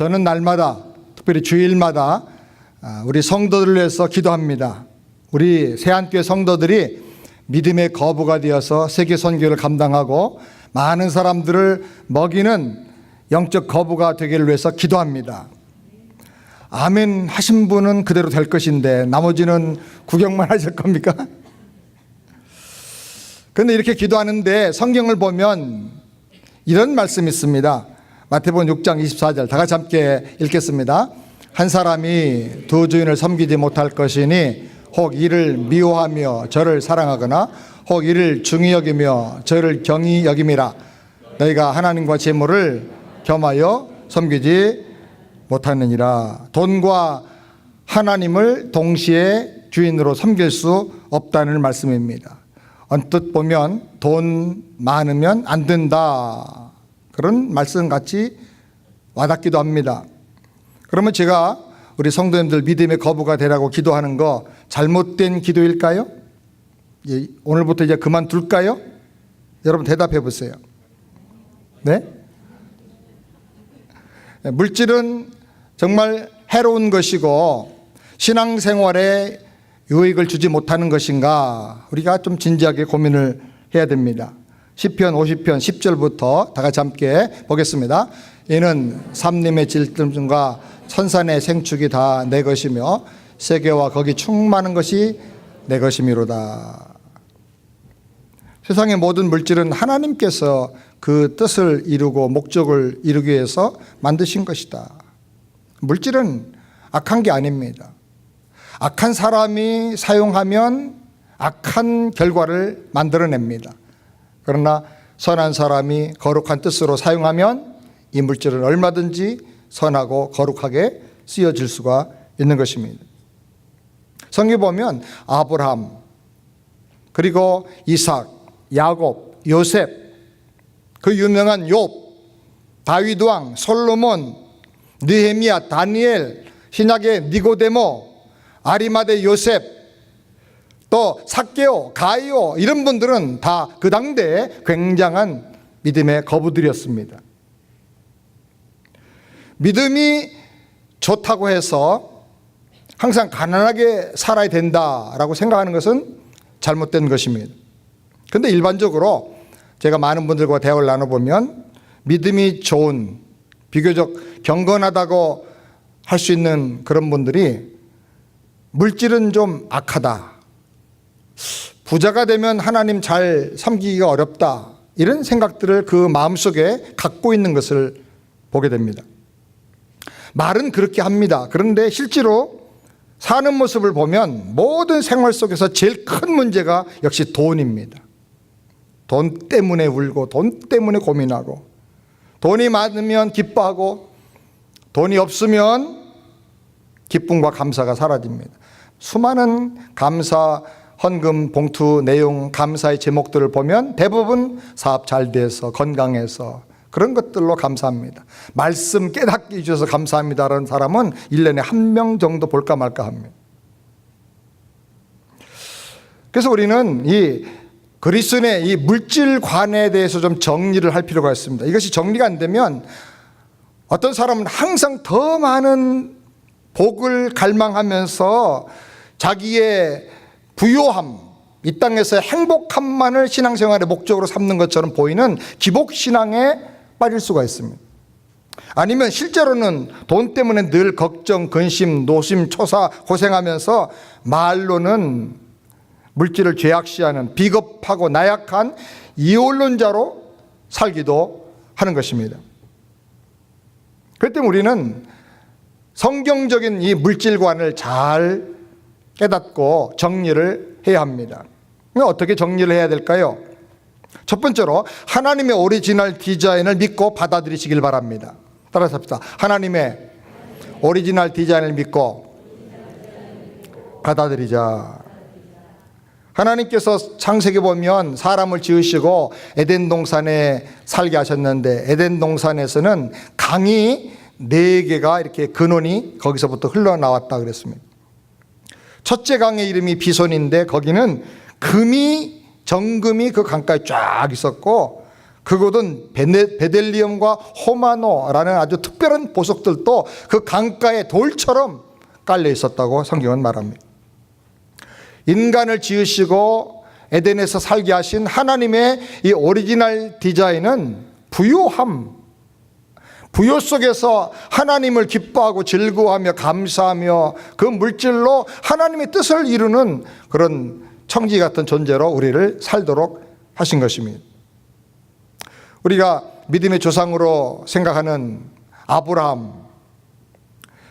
저는 날마다, 특별히 주일마다 우리 성도들을 위해서 기도합니다. 우리 새안교회 성도들이 믿음의 거부가 되어서 세계 선교를 감당하고 많은 사람들을 먹이는 영적 거부가 되기를 위해서 기도합니다. 아멘 하신 분은 그대로 될 것인데 나머지는 구경만 하실 겁니까? 그런데 이렇게 기도하는데 성경을 보면 이런 말씀이 있습니다. 마태복음 6장 24절 다 같이 함께 읽겠습니다. 한 사람이 두 주인을 섬기지 못할 것이니 혹 이를 미워하며 저를 사랑하거나 혹 이를 중히 여기며 저를 경히 여김이라. 너희가 하나님과 재물을 겸하여 섬기지 못하느니라. 돈과 하나님을 동시에 주인으로 섬길 수 없다는 말씀입니다. 언뜻 보면 돈 많으면 안 된다, 그런 말씀 같이 와닿기도 합니다. 그러면 제가 우리 성도님들 믿음의 거부가 되라고 기도하는 거 잘못된 기도일까요? 오늘부터 이제 그만둘까요? 여러분 대답해 보세요. 네? 물질은 정말 해로운 것이고 신앙생활에 유익을 주지 못하는 것인가, 우리가 좀 진지하게 고민을 해야 됩니다. 시편 50편 10절부터 다 같이 함께 보겠습니다. 이는 삼림의 질tum과 천산의 생축이 다 내 것이며 세계와 거기 충만한 것이 내 것이미로다. 세상의 모든 물질은 하나님께서 그 뜻을 이루고 목적을 이루기 위해서 만드신 것이다. 물질은 악한 게 아닙니다. 악한 사람이 사용하면 악한 결과를 만들어냅니다. 그러나 선한 사람이 거룩한 뜻으로 사용하면 이 물질은 얼마든지 선하고 거룩하게 쓰여질 수가 있는 것입니다. 성경에 보면 아브라함, 그리고 이삭, 야곱, 요셉, 그 유명한 욥, 다윗 왕, 솔로몬, 느헤미야, 다니엘, 신약의 니고데모, 아리마대 요셉, 또 삭개오, 가이오, 이런 분들은 다 그 당대에 굉장한 믿음의 거부들이었습니다. 믿음이 좋다고 해서 항상 가난하게 살아야 된다라고 생각하는 것은 잘못된 것입니다. 그런데 일반적으로 제가 많은 분들과 대화를 나눠보면 믿음이 좋은, 비교적 경건하다고 할 수 있는 그런 분들이 물질은 좀 악하다, 부자가 되면 하나님 잘 섬기기가 어렵다, 이런 생각들을 그 마음속에 갖고 있는 것을 보게 됩니다. 말은 그렇게 합니다. 그런데 실제로 사는 모습을 보면 모든 생활 속에서 제일 큰 문제가 역시 돈입니다. 돈 때문에 울고 돈 때문에 고민하고, 돈이 많으면 기뻐하고 돈이 없으면 기쁨과 감사가 사라집니다. 수많은 감사 헌금 봉투 내용, 감사의 제목들을 보면 대부분 사업 잘 돼서 건강해서 그런 것들로 감사합니다. 말씀 깨닫게 해주셔서 감사합니다라는 사람은 1년에 1명 정도 볼까 말까 합니다. 그래서 우리는 이 그리스도인의 이 물질관에 대해서 좀 정리를 할 필요가 있습니다. 이것이 정리가 안 되면 어떤 사람은 항상 더 많은 복을 갈망하면서 자기의 부요함, 이 땅에서 행복함만을 신앙생활의 목적으로 삼는 것처럼 보이는 기복신앙에 빠질 수가 있습니다. 아니면 실제로는 돈 때문에 늘 걱정, 근심, 노심초사 고생하면서 말로는 물질을 죄악시하는 비겁하고 나약한 이혼론자로 살기도 하는 것입니다. 그렇기 때문에 우리는 성경적인 이 물질관을 잘 깨닫고 정리를 해야 합니다. 어떻게 정리를 해야 될까요? 첫 번째로 하나님의 오리지널 디자인을 믿고 받아들이시길 바랍니다. 따라서 합시다. 하나님의 오리지널 디자인을 믿고 받아들이자. 하나님께서 창세기 보면 사람을 지으시고 에덴 동산에 살게 하셨는데, 에덴 동산에서는 강이 4개가 이렇게 근원이 거기서부터 흘러나왔다 그랬습니다. 첫째 강의 이름이 비손인데 거기는 정금이 그 강가에 쫙 있었고, 그곳은 베델리엄과 호마노라는 아주 특별한 보석들도 그 강가에 돌처럼 깔려 있었다고 성경은 말합니다. 인간을 지으시고 에덴에서 살게 하신 하나님의 이 오리지널 디자인은 부요함, 부요 속에서 하나님을 기뻐하고 즐거워하며 감사하며 그 물질로 하나님의 뜻을 이루는 그런 청지 같은 존재로 우리를 살도록 하신 것입니다. 우리가 믿음의 조상으로 생각하는 아브라함,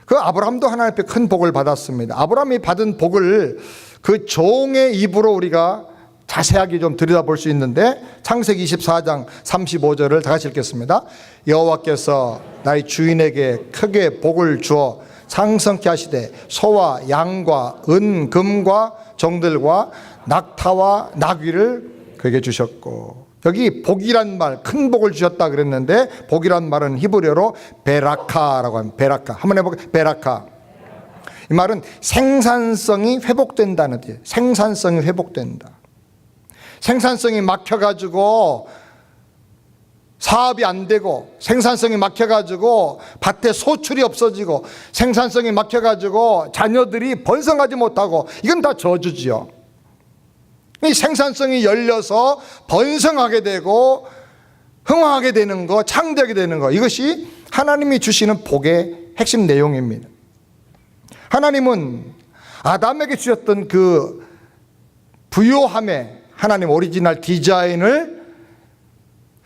그 아브라함도 하나님 앞에 큰 복을 받았습니다. 아브라함이 받은 복을 그 종의 입으로 우리가 자세하게 좀 들여다볼 수 있는데, 창세기 24장 35절을 다 같이 읽겠습니다. 여호와께서 나의 주인에게 크게 복을 주어 상성케 하시되 소와 양과 은, 금과 정들과 낙타와 나귀를 그에게 주셨고, 여기 복이란 말, 큰 복을 주셨다 그랬는데, 복이란 말은 히브리어로 베라카라고 합니다. 베라카. 한번 해볼게요. 베라카. 이 말은 생산성이 회복된다는 뜻이에요. 생산성이 회복된다. 생산성이 막혀가지고 사업이 안 되고, 생산성이 막혀가지고 밭에 소출이 없어지고, 생산성이 막혀가지고 자녀들이 번성하지 못하고, 이건 다 저주지요. 이 생산성이 열려서 번성하게 되고 흥황하게 되는 거, 창대하게 되는 거, 이것이 하나님이 주시는 복의 핵심 내용입니다. 하나님은 아담에게 주셨던 그 부요함의 하나님 오리지널 디자인을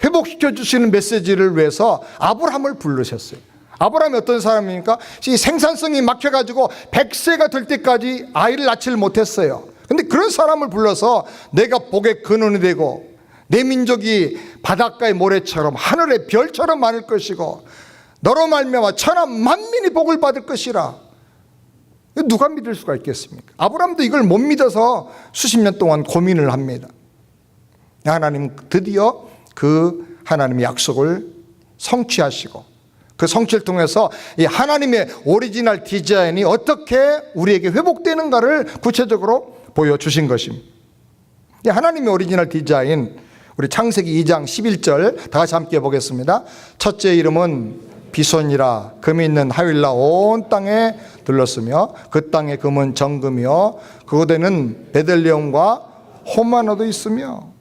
회복시켜 주시는 메시지를 위해서 아브라함을 부르셨어요. 아브라함이 어떤 사람입니까? 이 생산성이 막혀가지고 100세가 될 때까지 아이를 낳지를 못했어요. 근데 그런 사람을 불러서 내가 복의 근원이 되고 내 민족이 바닷가의 모래처럼 하늘의 별처럼 많을 것이고 너로 말미암아 천하 만민이 복을 받을 것이라. 누가 믿을 수가 있겠습니까? 아브라함도 이걸 못 믿어서 수십 년 동안 고민을 합니다. 하나님 드디어 그 하나님의 약속을 성취하시고, 그 성취를 통해서 이 하나님의 오리지널 디자인이 어떻게 우리에게 회복되는가를 구체적으로 보여주신 것입니다. 이 하나님의 오리지널 디자인, 우리 창세기 2장 11절 다 같이 함께 보겠습니다. 첫째 이름은 비손이라. 금이 있는 하윌라 온 땅에 들렀으며 그 땅의 금은 정금이요 그곳에는 베들레헴과 호마노도 있으며.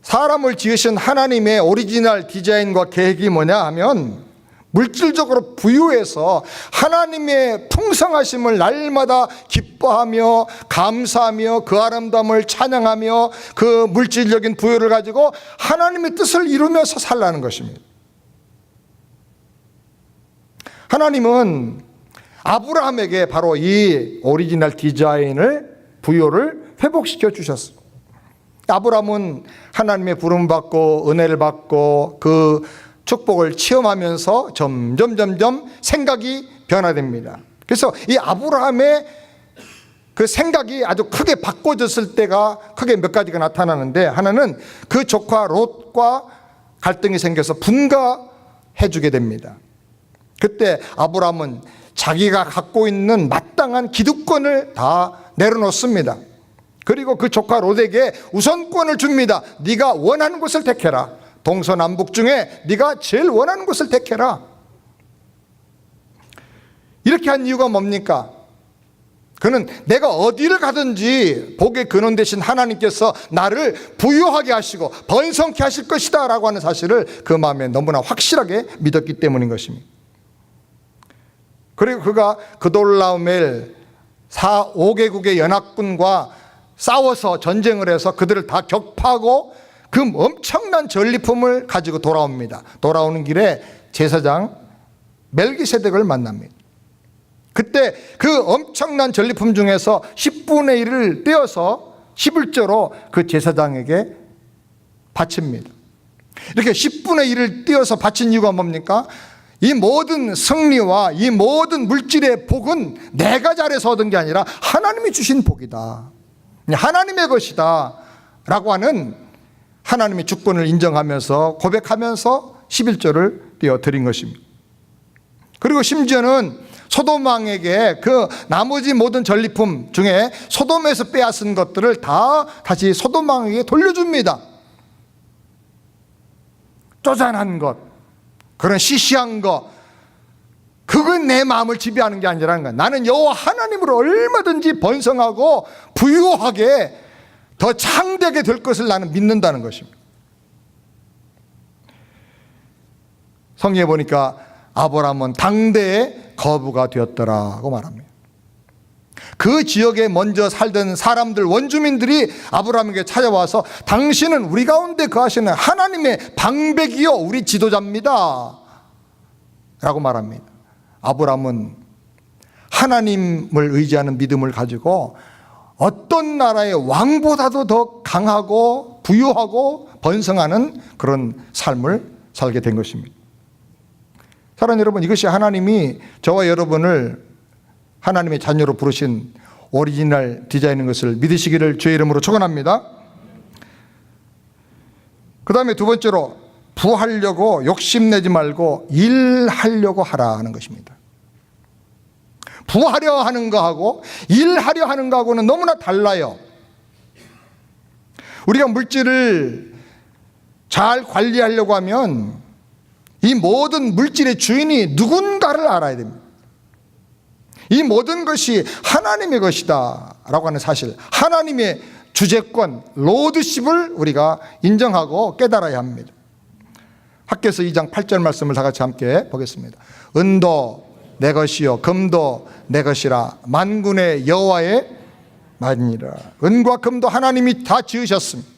사람을 지으신 하나님의 오리지널 디자인과 계획이 뭐냐 하면, 물질적으로 부유해서 하나님의 풍성하심을 날마다 기뻐하며 감사하며 그 아름다움을 찬양하며 그 물질적인 부유를 가지고 하나님의 뜻을 이루면서 살라는 것입니다. 하나님은 아브라함에게 바로 이 오리지널 디자인을, 부요를 회복시켜 주셨습니다. 아브라함은 하나님의 부름 받고 은혜를 받고 그 축복을 체험하면서 점점 생각이 변화됩니다. 그래서 이 아브라함의 그 생각이 아주 크게 바꿔졌을 때가 크게 몇 가지가 나타나는데, 하나는 그 조카 롯과 갈등이 생겨서 분가해 주게 됩니다. 그때 아브라함은 자기가 갖고 있는 마땅한 기득권을 다 내려놓습니다. 그리고 그 조카 롯에게 우선권을 줍니다. 네가 원하는 곳을 택해라. 동서남북 중에 네가 제일 원하는 곳을 택해라. 이렇게 한 이유가 뭡니까? 그는 내가 어디를 가든지 복의 근원 되신 하나님께서 나를 부유하게 하시고 번성케 하실 것이다 라고 하는 사실을 그 마음에 너무나 확실하게 믿었기 때문인 것입니다. 그리고 그가 그돌라오멜 5개국의 연합군과 싸워서 전쟁을 해서 그들을 다 격파하고 그 엄청난 전리품을 가지고 돌아옵니다. 돌아오는 길에 제사장 멜기세덱을 만납니다. 그때 그 엄청난 전리품 중에서 10분의 1을 떼어서 11조로 그 제사장에게 바칩니다. 이렇게 10분의 1을 떼어서 바친 이유가 뭡니까? 이 모든 승리와 이 모든 물질의 복은 내가 잘해서 얻은 게 아니라 하나님이 주신 복이다, 하나님의 것이다 라고 하는 하나님의 주권을 인정하면서 고백하면서 11조를 떼어드린 것입니다. 그리고 심지어는 소돔 왕에게 그 나머지 모든 전리품 중에 소돔에서 빼앗은 것들을 다 다시 소돔 왕에게 돌려줍니다. 쪼잔한 것, 그런 시시한 것, 그건 내 마음을 지배하는 게 아니라는 거야. 나는 여호와 하나님으로 얼마든지 번성하고 부유하게 더 창대하게 될 것을 나는 믿는다는 것입니다. 성경에 보니까 아브라함은 당대의 거부가 되었더라고 말합니다. 그 지역에 먼저 살던 사람들, 원주민들이 아브라함에게 찾아와서 당신은 우리 가운데 거하시는 하나님의 방백이요 우리 지도자입니다 라고 말합니다. 아브라함은 하나님을 의지하는 믿음을 가지고 어떤 나라의 왕보다도 더 강하고 부유하고 번성하는 그런 삶을 살게 된 것입니다. 사랑하는 여러분, 이것이 하나님이 저와 여러분을 하나님의 자녀로 부르신 오리지널 디자인인 것을 믿으시기를 주의 이름으로 축원합니다. 그 다음에 두 번째로, 부하려고 욕심내지 말고 일하려고 하라 하는 것입니다. 부하려 하는 거하고 일하려 하는 거하고는 너무나 달라요. 우리가 물질을 잘 관리하려고 하면 이 모든 물질의 주인이 누군가를 알아야 됩니다. 이 모든 것이 하나님의 것이다 라고 하는 사실, 하나님의 주재권, 로드십을 우리가 인정하고 깨달아야 합니다. 학개서 2장 8절 말씀을 다 같이 함께 보겠습니다. 은도 내 것이요 금도 내 것이라 만군의 여호와의 말이니라. 은과 금도 하나님이 다 지으셨습니다.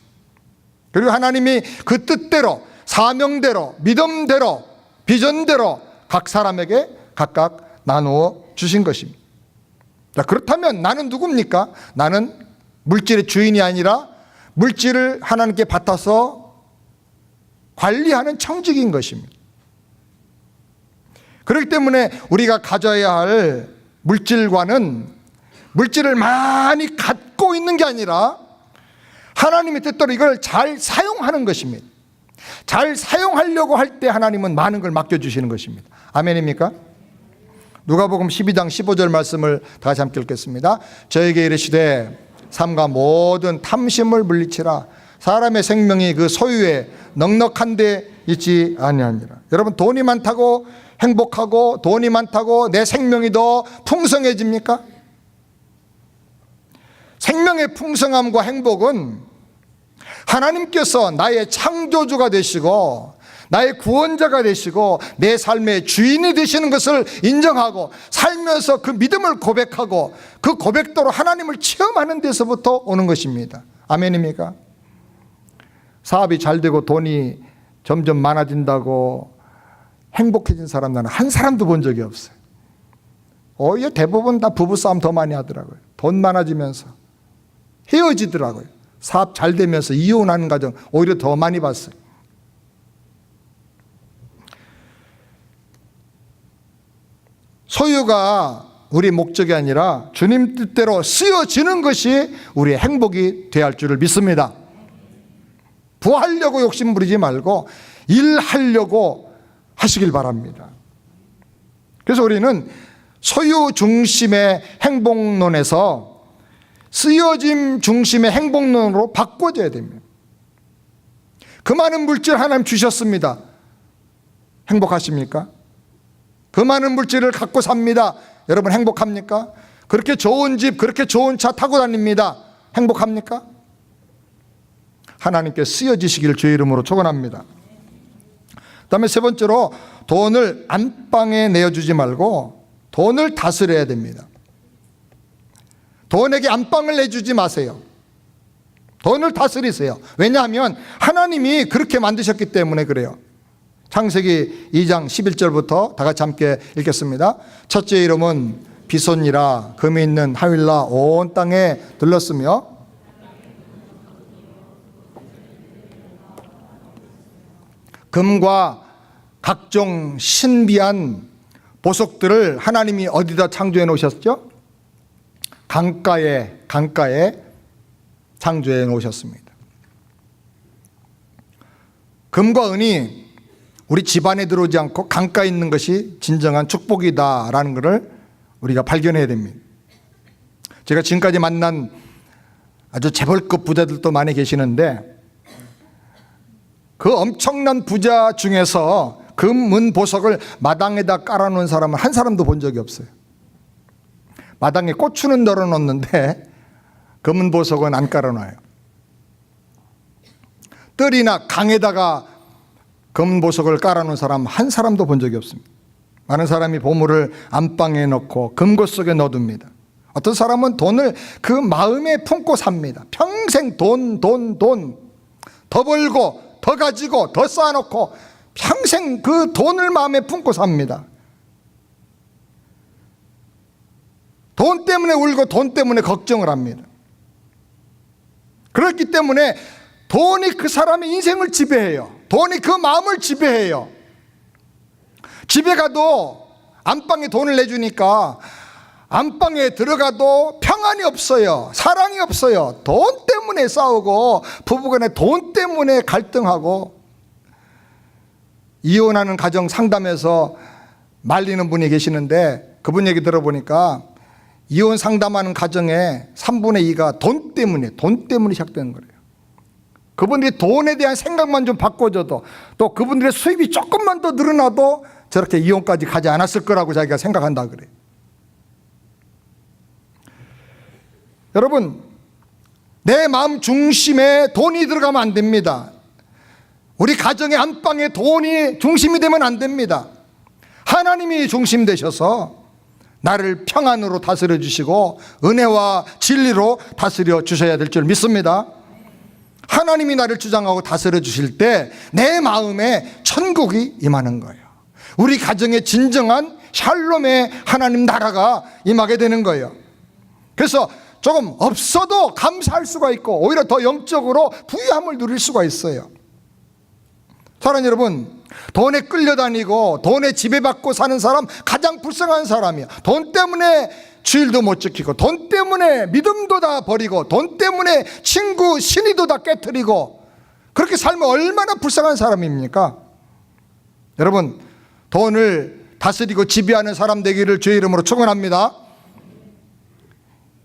그리고 하나님이 그 뜻대로, 사명대로, 믿음대로, 비전대로 각 사람에게 각각 나누어 주신 것입니다. 자, 그렇다면 나는 누굽니까? 나는 물질의 주인이 아니라 물질을 하나님께 받아서 관리하는 청직인 것입니다. 그렇기 때문에 우리가 가져야 할 물질과는 물질을 많이 갖고 있는 게 아니라 하나님의 뜻대로 이걸 잘 사용하는 것입니다. 잘 사용하려고 할 때 하나님은 많은 걸 맡겨주시는 것입니다. 아멘입니까? 누가복음 12장 15절 말씀을 다 같이 함께 읽겠습니다. 저에게 이르시되 삼가 모든 탐심을 물리치라. 사람의 생명이 그 소유에 넉넉한 데 있지 아니하니라. 여러분, 돈이 많다고 행복하고 돈이 많다고 내 생명이 더 풍성해집니까? 생명의 풍성함과 행복은 하나님께서 나의 창조주가 되시고 나의 구원자가 되시고 내 삶의 주인이 되시는 것을 인정하고 살면서 그 믿음을 고백하고 그 고백도로 하나님을 체험하는 데서부터 오는 것입니다. 아멘입니까? 사업이 잘 되고 돈이 점점 많아진다고 행복해진 사람 나는 한 사람도 본 적이 없어요. 오히려 대부분 다 부부싸움 더 많이 하더라고요. 돈 많아지면서 헤어지더라고요. 사업 잘 되면서 이혼하는 가정 오히려 더 많이 봤어요. 소유가 우리의 목적이 아니라 주님 뜻대로 쓰여지는 것이 우리의 행복이 되어야 할 줄을 믿습니다. 부하려고 욕심 부리지 말고 일하려고 하시길 바랍니다. 그래서 우리는 소유 중심의 행복론에서 쓰여짐 중심의 행복론으로 바꿔줘야 됩니다. 그 많은 물질 하나님 주셨습니다. 행복하십니까? 그 많은 물질을 갖고 삽니다. 여러분 행복합니까? 그렇게 좋은 집, 그렇게 좋은 차 타고 다닙니다. 행복합니까? 하나님께 쓰여지시기를 주의 이름으로 축원합니다. 그 다음에 세 번째로, 돈을 안방에 내어주지 말고 돈을 다스려야 됩니다. 돈에게 안방을 내주지 마세요. 돈을 다스리세요. 왜냐하면 하나님이 그렇게 만드셨기 때문에 그래요. 창세기 2장 11절부터 다 같이 함께 읽겠습니다. 첫째 이름은 비손이라 금이 있는 하윌라 온 땅에 들렀으며 금과 각종 신비한 보석들을 하나님이 어디다 창조해 놓으셨죠? 강가에 창조해 놓으셨습니다. 금과 은이 우리 집안에 들어오지 않고 강가에 있는 것이 진정한 축복이다라는 것을 우리가 발견해야 됩니다. 제가 지금까지 만난 아주 재벌급 부자들도 많이 계시는데 그 엄청난 부자 중에서 금은 보석을 마당에다 깔아놓은 사람은 한 사람도 본 적이 없어요. 마당에 고추는 널어놓는데 금은 보석은 안 깔아놔요. 뜰이나 강에다가 금은 보석을 깔아놓은 사람 한 사람도 본 적이 없습니다. 많은 사람이 보물을 안방에 넣고 금고 속에 넣어둡니다. 어떤 사람은 돈을 그 마음에 품고 삽니다. 평생 돈. 더 벌고 더 가지고 더 쌓아놓고 평생 그 돈을 마음에 품고 삽니다. 돈 때문에 울고 돈 때문에 걱정을 합니다. 그렇기 때문에 돈이 그 사람의 인생을 지배해요. 돈이 그 마음을 지배해요. 집에 가도 안방에 돈을 내주니까 안방에 들어가도 평안이 없어요. 사랑이 없어요. 돈 때문에 싸우고 부부간에 돈 때문에 갈등하고, 이혼하는 가정 상담에서 말리는 분이 계시는데 그분 얘기 들어보니까 이혼 상담하는 가정의 3분의 2가 돈 때문에 시작되는 거예요. 그분들이 돈에 대한 생각만 좀 바꿔줘도, 또 그분들의 수입이 조금만 더 늘어나도 저렇게 이혼까지 가지 않았을 거라고 자기가 생각한다 그래요. 여러분, 내 마음 중심에 돈이 들어가면 안 됩니다. 우리 가정의 안방에 돈이 중심이 되면 안 됩니다. 하나님이 중심 되셔서 나를 평안으로 다스려 주시고 은혜와 진리로 다스려 주셔야 될 줄 믿습니다. 하나님이 나를 주장하고 다스려 주실 때 내 마음에 천국이 임하는 거예요. 우리 가정에 진정한 샬롬의 하나님 나라가 임하게 되는 거예요. 그래서 조금 없어도 감사할 수가 있고 오히려 더 영적으로 부유함을 누릴 수가 있어요. 사랑하는 여러분, 돈에 끌려다니고 돈에 지배받고 사는 사람 가장 불쌍한 사람이야. 돈 때문에 주일도 못 지키고, 돈 때문에 믿음도 다 버리고, 돈 때문에 친구 신의도 다 깨트리고, 그렇게 살면 얼마나 불쌍한 사람입니까? 여러분, 돈을 다스리고 지배하는 사람 되기를 주의 이름으로 축원합니다.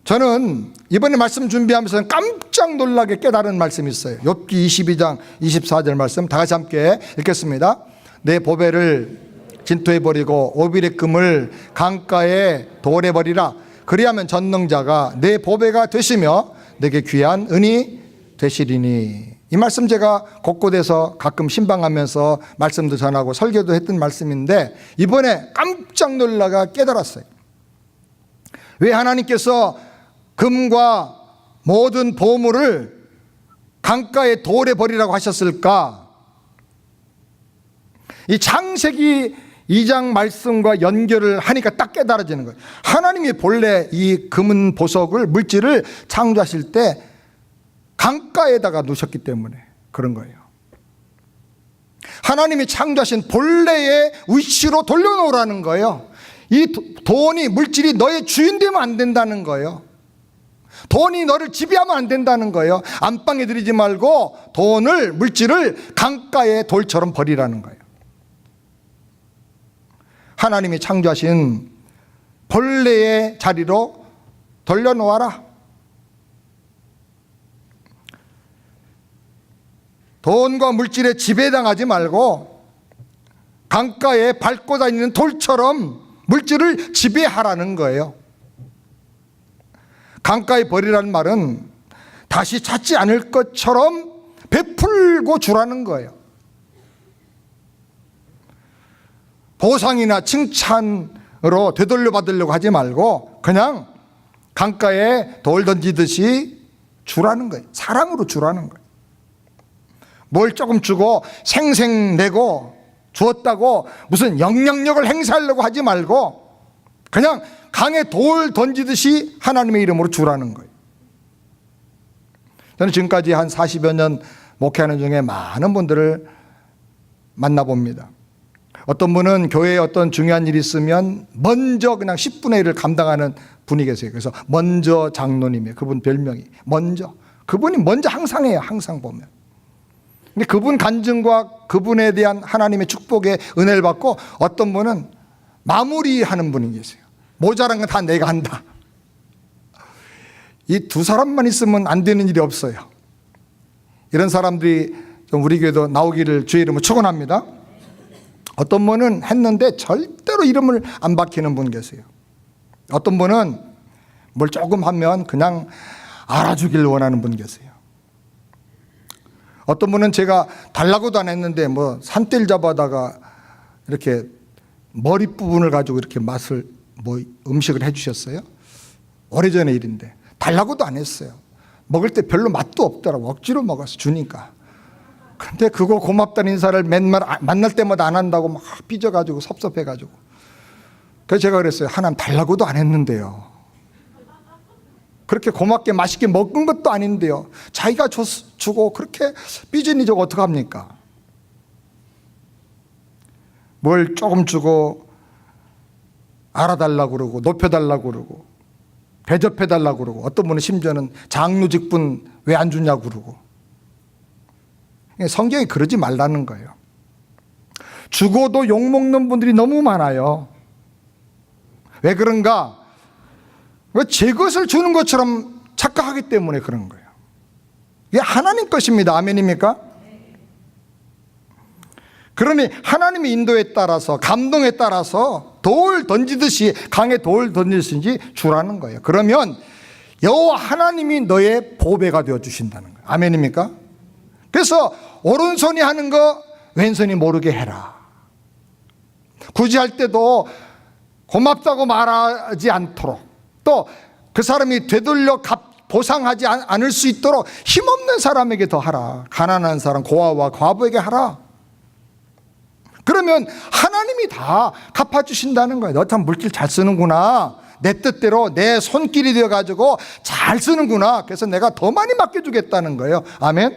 저는 이번에 말씀 준비하면서 깜짝 놀라게 깨달은 말씀이 있어요. 욥기 22장 24절 말씀 다 같이 함께 읽겠습니다. 내 보배를 진토에 버리고 오빌의 금을 강가에 돌에 버리라. 그리하면 전능자가 내 보배가 되시며 내게 귀한 은이 되시리니. 이 말씀 제가 곳곳에서 가끔 신방하면서 말씀도 전하고 설교도 했던 말씀인데 이번에 깜짝 놀라가 깨달았어요. 왜 하나님께서 금과 모든 보물을 강가에 돌에 버리라고 하셨을까? 이 창세기 2장 말씀과 연결을 하니까 딱 깨달아지는 거예요. 하나님이 본래 이 금은 보석을, 물질을 창조하실 때 강가에다가 놓으셨기 때문에 그런 거예요. 하나님이 창조하신 본래의 위치로 돌려놓으라는 거예요. 이 돈이, 물질이 너의 주인 되면 안 된다는 거예요. 돈이 너를 지배하면 안 된다는 거예요. 안방에 들이지 말고 돈을, 물질을 강가에 돌처럼 버리라는 거예요. 하나님이 창조하신 본래의 자리로 돌려놓아라. 돈과 물질에 지배당하지 말고 강가에 밟고 다니는 돌처럼 물질을 지배하라는 거예요. 강가에 버리라는 말은 다시 찾지 않을 것처럼 베풀고 주라는 거예요. 보상이나 칭찬으로 되돌려 받으려고 하지 말고 그냥 강가에 돌 던지듯이 주라는 거예요. 사랑으로 주라는 거예요. 뭘 조금 주고 생색내고 주었다고 무슨 영향력을 행사하려고 하지 말고 그냥 강에 돌 던지듯이 하나님의 이름으로 주라는 거예요. 저는 지금까지 한 40여 년 목회하는 중에 많은 분들을 만나봅니다. 어떤 분은 교회에 어떤 중요한 일이 있으면 먼저 그냥 10분의 1을 감당하는 분이 계세요. 그래서 먼저 장로님이에요. 그분 별명이 먼저. 그분이 먼저 항상 해요. 항상 보면. 근데 그분 간증과 그분에 대한 하나님의 축복의 은혜를 받고 어떤 분은 마무리하는 분이 계세요. 모자란 건 다 내가 한다. 이 두 사람만 있으면 안 되는 일이 없어요. 이런 사람들이 좀 우리 교회도 나오기를 주의 이름으로 축원합니다. 어떤 분은 했는데 절대로 이름을 안 밝히는 분 계세요. 어떤 분은 뭘 조금 하면 그냥 알아주길 원하는 분 계세요. 어떤 분은 제가 달라고도 안 했는데 뭐 산뜰 잡아다가 이렇게 머리 부분을 가지고 이렇게 맛을 음식을 해주셨어요. 오래전의 일인데 달라고도 안 했어요. 먹을 때 별로 맛도 없더라고. 억지로 먹어서 주니까. 근데 그거 고맙다는 인사를 맨날 만날 때마다 안 한다고 막 삐져가지고 섭섭해가지고. 그래서 제가 그랬어요. 하나님 달라고도 안 했는데요. 그렇게 고맙게 맛있게 먹은 것도 아닌데요. 자기가 주고 그렇게 삐지니 저거 어떡합니까? 뭘 조금 주고 알아달라고 그러고 높여달라고 그러고 대접해달라고 그러고 어떤 분은 심지어는 장로직분 왜 안 주냐고 그러고. 성경이 그러지 말라는 거예요. 주고도 욕먹는 분들이 너무 많아요. 왜 그런가? 왜 제 것을 주는 것처럼 착각하기 때문에 그런 거예요. 이게 하나님 것입니다. 아멘입니까? 그러니 하나님의 인도에 따라서 감동에 따라서 돌 던지듯이 강에 돌 던지듯이 주라는 거예요. 그러면 여호와 하나님이 너의 보배가 되어 주신다는 거예요. 아멘입니까? 그래서 오른손이 하는 거 왼손이 모르게 해라. 굳이 할 때도 고맙다고 말하지 않도록 또 그 사람이 되돌려 보상하지 않을 수 있도록 힘없는 사람에게 더 하라. 가난한 사람 고아와 과부에게 하라. 그러면 하나님이 다 갚아주신다는 거예요. 너 참 물질 잘 쓰는구나. 내 뜻대로 내 손길이 되어가지고 잘 쓰는구나. 그래서 내가 더 많이 맡겨주겠다는 거예요. 아멘.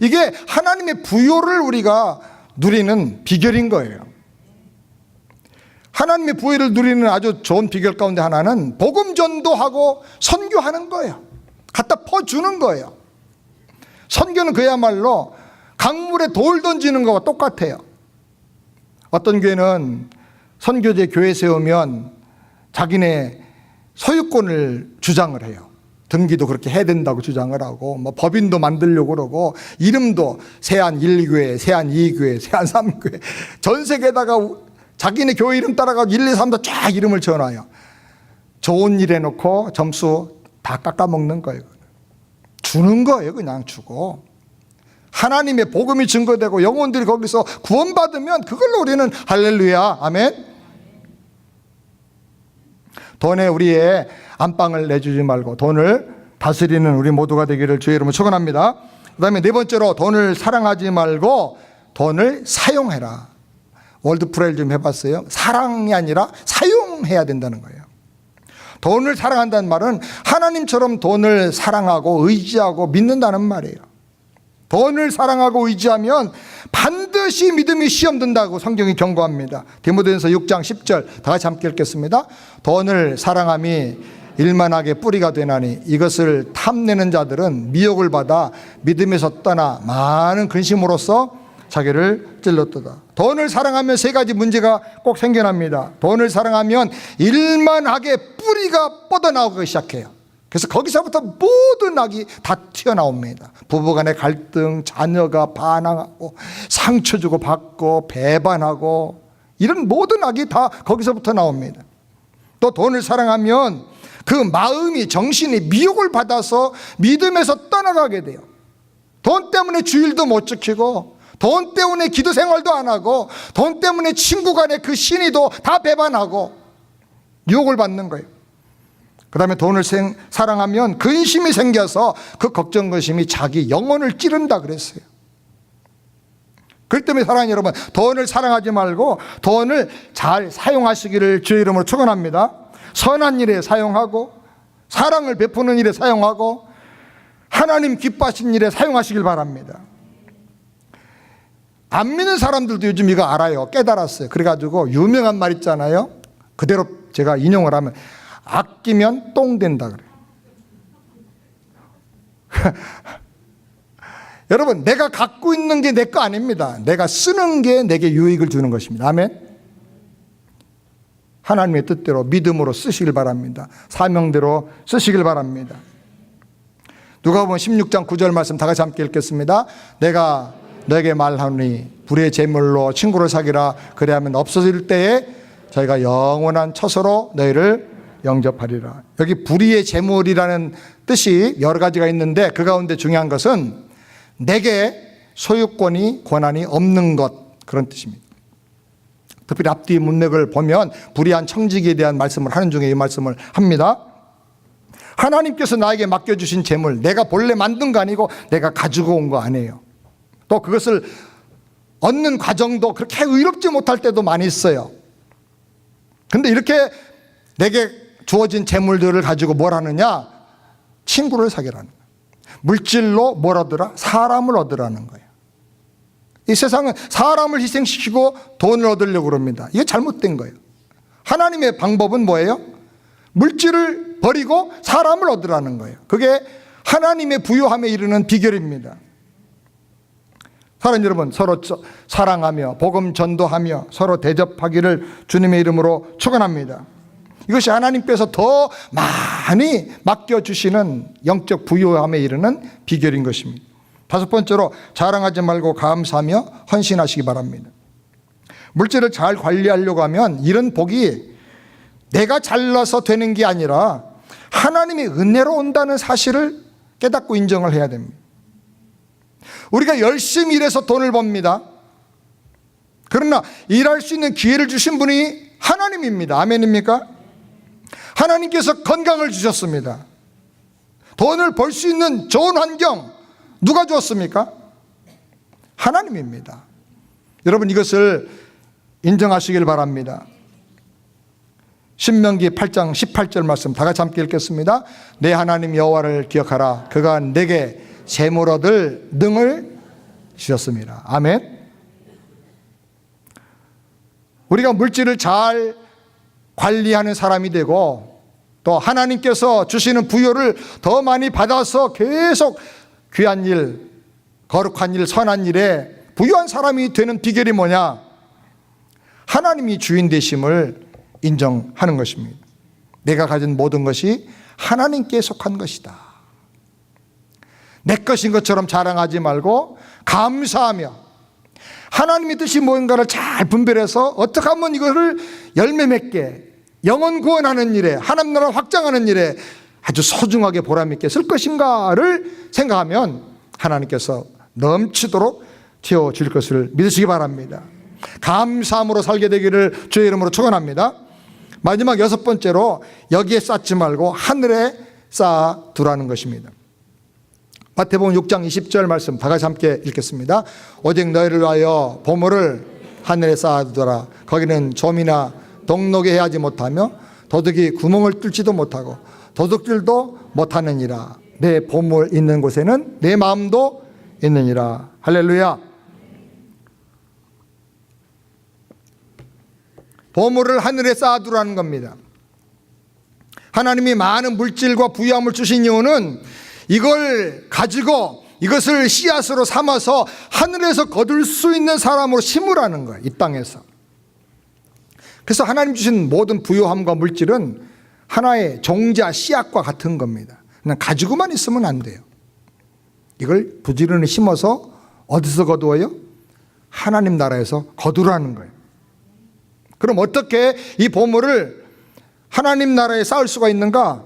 이게 하나님의 부요를 우리가 누리는 비결인 거예요. 하나님의 부요를 누리는 아주 좋은 비결 가운데 하나는 복음 전도하고 선교하는 거예요. 갖다 퍼주는 거예요. 선교는 그야말로 강물에 돌 던지는 거와 똑같아요. 어떤 교회는 선교제 교회 세우면 자기네 소유권을 주장을 해요. 등기도 그렇게 해야 된다고 주장을 하고 뭐 법인도 만들려고 그러고 이름도 세안 1교회, 세안 2교회, 세안 3교회 전 세계에다가 자기네 교회 이름 따라가 1, 2, 3도 쫙 이름을 지어놔요. 좋은 일 해놓고 점수 다 깎아먹는 거예요. 주는 거예요. 그냥 주고. 하나님의 복음이 증거되고 영혼들이 거기서 구원받으면 그걸로 우리는 할렐루야. 아멘. 돈에 우리의 안방을 내주지 말고 돈을 다스리는 우리 모두가 되기를 주의 이름으로 축원합니다. 그 다음에 네 번째로 돈을 사랑하지 말고 돈을 사용해라. 월드프레이를 좀 해봤어요. 사랑이 아니라 사용해야 된다는 거예요. 돈을 사랑한다는 말은 하나님처럼 돈을 사랑하고 의지하고 믿는다는 말이에요. 돈을 사랑하고 의지하면 반드시 믿음이 시험 든다고 성경이 경고합니다. 디모데전서 6장 10절 다 같이 함께 읽겠습니다. 돈을 사랑함이 일만하게 뿌리가 되나니 이것을 탐내는 자들은 미혹을 받아 믿음에서 떠나 많은 근심으로써 자기를 찔렀도다. 돈을 사랑하면 세 가지 문제가 꼭 생겨납니다. 돈을 사랑하면 일만하게 뿌리가 뻗어나오기 시작해요. 그래서 거기서부터 모든 악이 다 튀어나옵니다. 부부간의 갈등, 자녀가 반항하고 상처 주고 받고 배반하고 이런 모든 악이 다 거기서부터 나옵니다. 또 돈을 사랑하면 그 마음이 정신이 미혹을 받아서 믿음에서 떠나가게 돼요. 돈 때문에 주일도 못 지키고 돈 때문에 기도 생활도 안 하고 돈 때문에 친구 간의 그 신의도 다 배반하고 유혹을 받는 거예요. 그 다음에 돈을 사랑하면 근심이 생겨서 그 걱정 근심이 자기 영혼을 찌른다 그랬어요. 그렇기 때문에 사랑하는 여러분, 돈을 사랑하지 말고 돈을 잘 사용하시기를 주의 이름으로 축원합니다. 선한 일에 사용하고 사랑을 베푸는 일에 사용하고 하나님 기뻐하시는 일에 사용하시길 바랍니다. 안 믿는 사람들도 요즘 이거 알아요. 깨달았어요. 그래가지고 유명한 말 있잖아요. 그대로 제가 인용을 하면 아끼면 똥 된다 그래요. 여러분, 내가 갖고 있는 게 내 거 아닙니다. 내가 쓰는 게 내게 유익을 주는 것입니다. 아멘. 하나님의 뜻대로 믿음으로 쓰시길 바랍니다. 사명대로 쓰시길 바랍니다. 누가복음 16장 9절 말씀 다 같이 함께 읽겠습니다. 내가 너에게 말하노니 불의의 제물로 친구를 사귀라. 그리하면 없어질 때에 저희가 영원한 처소로 너희를 영접하리라. 여기 불의의 제물이라는 뜻이 여러 가지가 있는데 그 가운데 중요한 것은 내게 소유권이 권한이 없는 것, 그런 뜻입니다. 특별히 앞뒤 문맥을 보면 불의한 청지기에 대한 말씀을 하는 중에 이 말씀을 합니다. 하나님께서 나에게 맡겨주신 재물, 내가 본래 만든 거 아니고 내가 가지고 온 거 아니에요. 또 그것을 얻는 과정도 그렇게 의롭지 못할 때도 많이 있어요. 근데 이렇게 내게 주어진 재물들을 가지고 뭘 하느냐? 친구를 사귀라는 거예요. 물질로 뭘 얻으라? 사람을 얻으라는 거예요. 이 세상은 사람을 희생시키고 돈을 얻으려고 그럽니다. 이게 잘못된 거예요. 하나님의 방법은 뭐예요? 물질을 버리고 사람을 얻으라는 거예요. 그게 하나님의 부요함에 이르는 비결입니다. 사랑하는 여러분, 서로 사랑하며 복음 전도하며 서로 대접하기를 주님의 이름으로 축원합니다. 이것이 하나님께서 더 많이 맡겨주시는 영적 부요함에 이르는 비결인 것입니다. 다섯 번째로, 자랑하지 말고 감사하며 헌신하시기 바랍니다. 물질을 잘 관리하려고 하면 이런 복이 내가 잘나서 되는 게 아니라 하나님의 은혜로 온다는 사실을 깨닫고 인정을 해야 됩니다. 우리가 열심히 일해서 돈을 법니다. 그러나 일할 수 있는 기회를 주신 분이 하나님입니다. 아멘입니까? 하나님께서 건강을 주셨습니다. 돈을 벌 수 있는 좋은 환경 누가 주었습니까? 하나님입니다. 여러분, 이것을 인정하시길 바랍니다. 신명기 8장 18절 말씀 다 같이 함께 읽겠습니다. 내 하나님 여호와를 기억하라. 그가 내게 재물 얻을 능을 주셨습니다. 아멘. 우리가 물질을 잘 관리하는 사람이 되고 또 하나님께서 주시는 부요를 더 많이 받아서 계속 귀한 일, 거룩한 일, 선한 일에 부유한 사람이 되는 비결이 뭐냐? 하나님이 주인 되심을 인정하는 것입니다. 내가 가진 모든 것이 하나님께 속한 것이다. 내 것인 것처럼 자랑하지 말고 감사하며 하나님의 뜻이 뭔가를 잘 분별해서 어떻게 하면 이거를 열매 맺게, 영혼 구원하는 일에, 하나님 나라 확장하는 일에 아주 소중하게 보람있게 쓸 것인가를 생각하면 하나님께서 넘치도록 채워줄 것을 믿으시기 바랍니다. 감사함으로 살게 되기를 주의 이름으로 축원합니다. 마지막 여섯 번째로, 여기에 쌓지 말고 하늘에 쌓아두라는 것입니다. 마태복음 6장 20절 말씀 다 같이 함께 읽겠습니다. 오직 너희를 위하여 보물을 하늘에 쌓아두라. 거기는 좀이나 동록에 해하지 못하며 도둑이 구멍을 뚫지도 못하고 도둑질도 못하느니라. 내 보물 있는 곳에는 내 마음도 있느니라. 할렐루야. 보물을 하늘에 쌓아두라는 겁니다. 하나님이 많은 물질과 부유함을 주신 이유는 이걸 가지고 이것을 씨앗으로 삼아서 하늘에서 거둘 수 있는 사람으로 심으라는 거예요. 이 땅에서. 그래서 하나님 주신 모든 부유함과 물질은 하나의 종자, 씨앗과 같은 겁니다. 그냥 가지고만 있으면 안 돼요. 이걸 부지런히 심어서 어디서 거두어요? 하나님 나라에서 거두라는 거예요. 그럼 어떻게 이 보물을 하나님 나라에 쌓을 수가 있는가?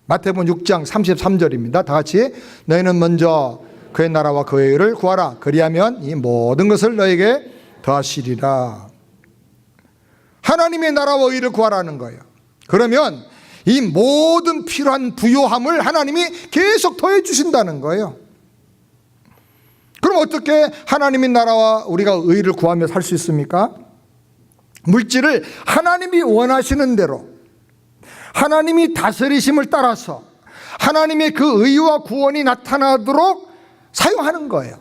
마태복음 6장 33절입니다. 다 같이, 너희는 먼저 그의 나라와 그의 의를 구하라. 그리하면 이 모든 것을 너에게 더하시리라. 하나님의 나라와 의를 구하라는 거예요. 그러면 이 모든 필요한 부요함을 하나님이 계속 더해 주신다는 거예요. 그럼 어떻게 하나님의 나라와 우리가 의를 구하며 살 수 있습니까? 물질을 하나님이 원하시는 대로, 하나님이 다스리심을 따라서 하나님의 그 의와 구원이 나타나도록 사용하는 거예요.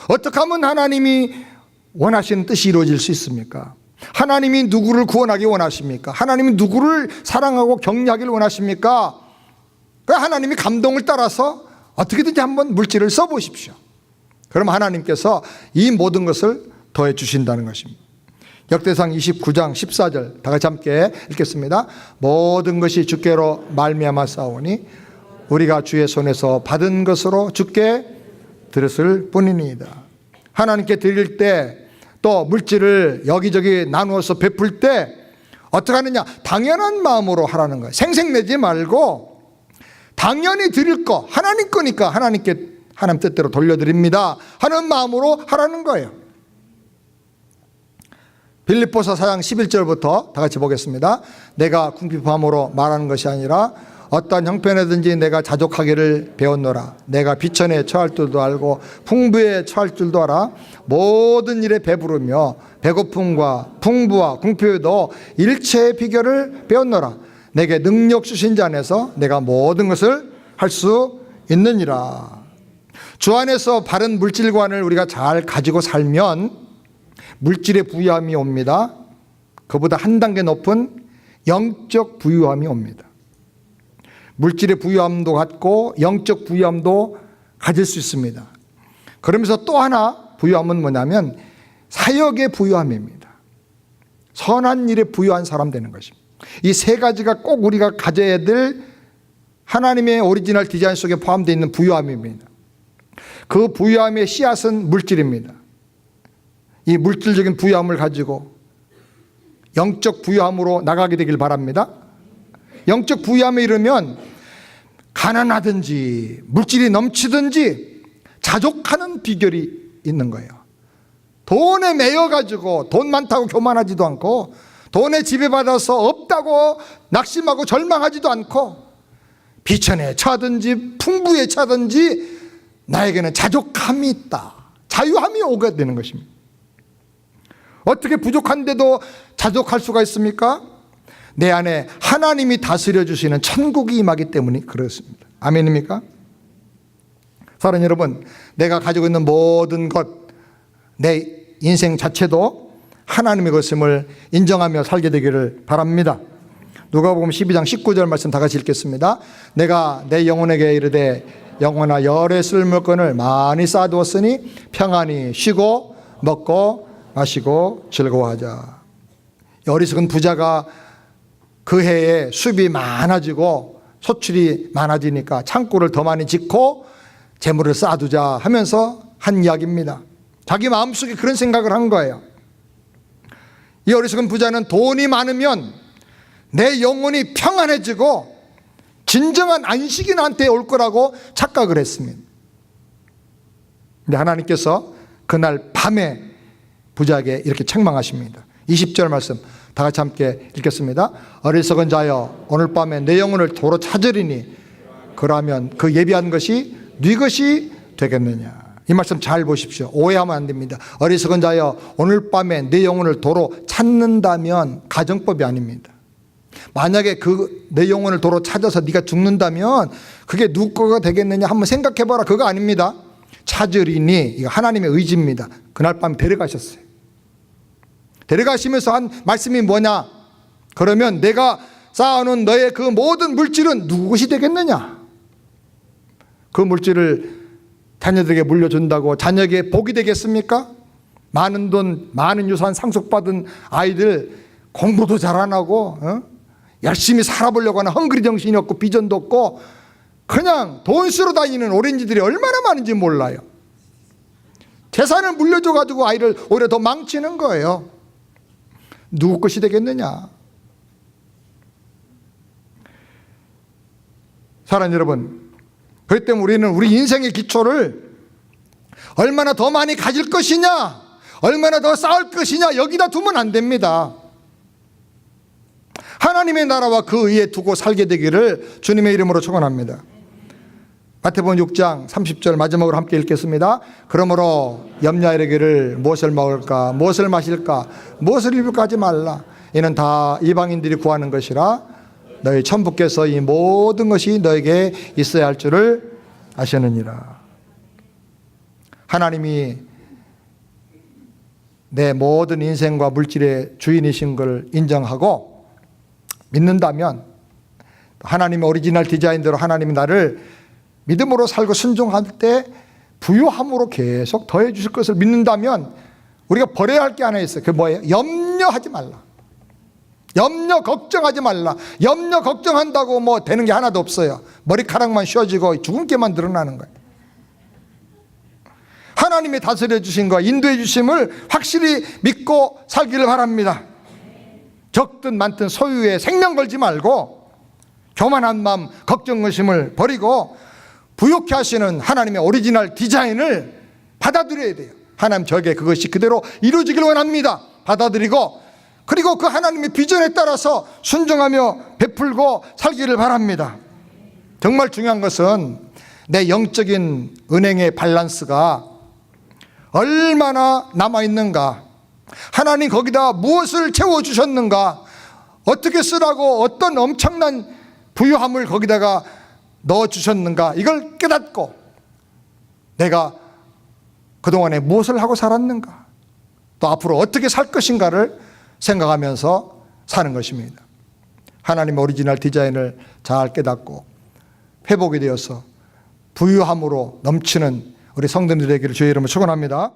어떻게 하면 하나님이 원하시는 뜻이 이루어질 수 있습니까? 하나님이 누구를 구원하기 원하십니까? 하나님이 누구를 사랑하고 격려하기를 원하십니까? 하나님이 감동을 따라서 어떻게든지 한번 물질을 써보십시오. 그럼 하나님께서 이 모든 것을 더해 주신다는 것입니다. 역대상 29장 14절 다 같이 함께 읽겠습니다. 모든 것이 주께로 말미암아 싸우니 우리가 주의 손에서 받은 것으로 주께 드렸을 뿐이니이다. 하나님께 드릴 때, 또 물질을 여기저기 나누어서 베풀 때 어떻게 하느냐? 당연한 마음으로 하라는 거예요. 생색내지 말고 당연히 드릴 거, 하나님 거니까 하나님께 하나님 뜻대로 돌려드립니다 하는 마음으로 하라는 거예요. 빌립보서 4장 11절부터 다 같이 보겠습니다. 내가 궁핍함으로 말하는 것이 아니라 어떠한 형편에든지 내가 자족하기를 배웠노라. 내가 비천에 처할 줄도 알고 풍부에 처할 줄도 알아. 모든 일에 배부르며 배고픔과 풍부와 궁핍에도 일체의 비결을 배웠노라. 내게 능력 주신 자 안에서 내가 모든 것을 할 수 있느니라. 주 안에서 바른 물질관을 우리가 잘 가지고 살면 물질의 부유함이 옵니다. 그보다 한 단계 높은 영적 부유함이 옵니다. 물질의 부유함도 갖고 영적 부유함도 가질 수 있습니다. 그러면서 또 하나 부유함은 뭐냐면 사역의 부유함입니다. 선한 일에 부유한 사람 되는 것입니다. 이 세 가지가 꼭 우리가 가져야 될 하나님의 오리지널 디자인 속에 포함되어 있는 부유함입니다. 그 부유함의 씨앗은 물질입니다. 이 물질적인 부유함을 가지고 영적 부유함으로 나가게 되길 바랍니다. 영적 부유함에 이르면 가난하든지 물질이 넘치든지 자족하는 비결이 있는 거예요. 돈에 매여가지고 돈 많다고 교만하지도 않고 돈에 지배받아서 없다고 낙심하고 절망하지도 않고 비천에 차든지 풍부에 차든지 나에게는 자족함이 있다. 자유함이 오게 되는 것입니다. 어떻게 부족한데도 자족할 수가 있습니까? 내 안에 하나님이 다스려 주시는 천국이 임하기 때문에 그렇습니다. 아멘입니까? 사랑하는 여러분, 내가 가지고 있는 모든 것, 내 인생 자체도 하나님의 것임을 인정하며 살게 되기를 바랍니다. 누가복음 12장 19절 말씀 다 같이 읽겠습니다. 내가 내 영혼에게 이르되 영혼아 열의 쓸 물건을 많이 쌓아두었으니 평안히 쉬고 먹고 마시고 즐거워하자. 어리석은 부자가 그 해에 수입이 많아지고 소출이 많아지니까 창고를 더 많이 짓고 재물을 쌓아두자 하면서 한 이야기입니다. 자기 마음속에 그런 생각을 한 거예요. 이 어리석은 부자는 돈이 많으면 내 영혼이 평안해지고 진정한 안식이 나한테 올 거라고 착각을 했습니다. 근데 하나님께서 그날 밤에 부자에게 이렇게 책망하십니다. 20절 말씀 다 같이 함께 읽겠습니다. 어리석은 자여 오늘 밤에 내 영혼을 도로 찾으리니 그러면 그 예비한 것이 네 것이 되겠느냐. 이 말씀 잘 보십시오. 오해하면 안 됩니다. 어리석은 자여 오늘 밤에 내 영혼을 도로 찾는다면 가정법이 아닙니다. 만약에 그 내 영혼을 도로 찾아서 네가 죽는다면 그게 누구 거가 되겠느냐 한번 생각해봐라. 그거 아닙니다. 찾으리니 이거 하나님의 의지입니다. 그날 밤 데려가셨어요. 데려가시면서 한 말씀이 뭐냐? 그러면 내가 쌓아놓은 너의 그 모든 물질은 누구 것이 되겠느냐? 그 물질을 자녀들에게 물려준다고 자녀에게 복이 되겠습니까? 많은 돈, 많은 유산 상속받은 아이들 공부도 잘 안 하고 열심히 살아보려고 하는 헝그리 정신이 없고 비전도 없고 그냥 돈 쓰러 다니는 오렌지들이 얼마나 많은지 몰라요. 재산을 물려줘가지고 아이를 오히려 더 망치는 거예요. 누구 것이 되겠느냐? 사랑하는 여러분, 그렇기 때문에 우리는 우리 인생의 기초를 얼마나 더 많이 가질 것이냐, 얼마나 더 쌓을 것이냐 여기다 두면 안 됩니다. 하나님의 나라와 그 의에 두고 살게 되기를 주님의 이름으로 축원합니다. 마태복음 6장 30절 마지막으로 함께 읽겠습니다. 그러므로 염려하기를 무엇을 먹을까 무엇을 마실까 무엇을 입을까 하지 말라. 이는 다 이방인들이 구하는 것이라 너희 천부께서 이 모든 것이 너에게 있어야 할 줄을 아시느니라. 하나님이 내 모든 인생과 물질의 주인이신 걸 인정하고 믿는다면 하나님의 오리지널 디자인대로 하나님이 나를 믿음으로 살고 순종할 때 부유함으로 계속 더해 주실 것을 믿는다면 우리가 버려야 할 게 하나 있어요. 그게 뭐예요? 염려하지 말라. 염려 걱정하지 말라. 염려 걱정한다고 뭐 되는 게 하나도 없어요. 머리카락만 쉬어지고 주근깨만 늘어나는 거예요. 하나님이 다스려 주신 거, 인도해 주심을 확실히 믿고 살기를 바랍니다. 적든 많든 소유에 생명 걸지 말고 교만한 마음, 걱정 의심을 버리고 부욕케 하시는 하나님의 오리지널 디자인을 받아들여야 돼요. 하나님, 저에게 그것이 그대로 이루어지길 원합니다. 받아들이고, 그리고 그 하나님의 비전에 따라서 순종하며 베풀고 살기를 바랍니다. 정말 중요한 것은 내 영적인 은행의 밸런스가 얼마나 남아있는가, 하나님 거기다 무엇을 채워주셨는가, 어떻게 쓰라고 어떤 엄청난 부유함을 거기다가 넣어주셨는가, 이걸 깨닫고 내가 그동안에 무엇을 하고 살았는가, 또 앞으로 어떻게 살 것인가를 생각하면서 사는 것입니다. 하나님의 오리지널 디자인을 잘 깨닫고 회복이 되어서 부유함으로 넘치는 우리 성도들이 되기를 주의 이름으로 축원합니다.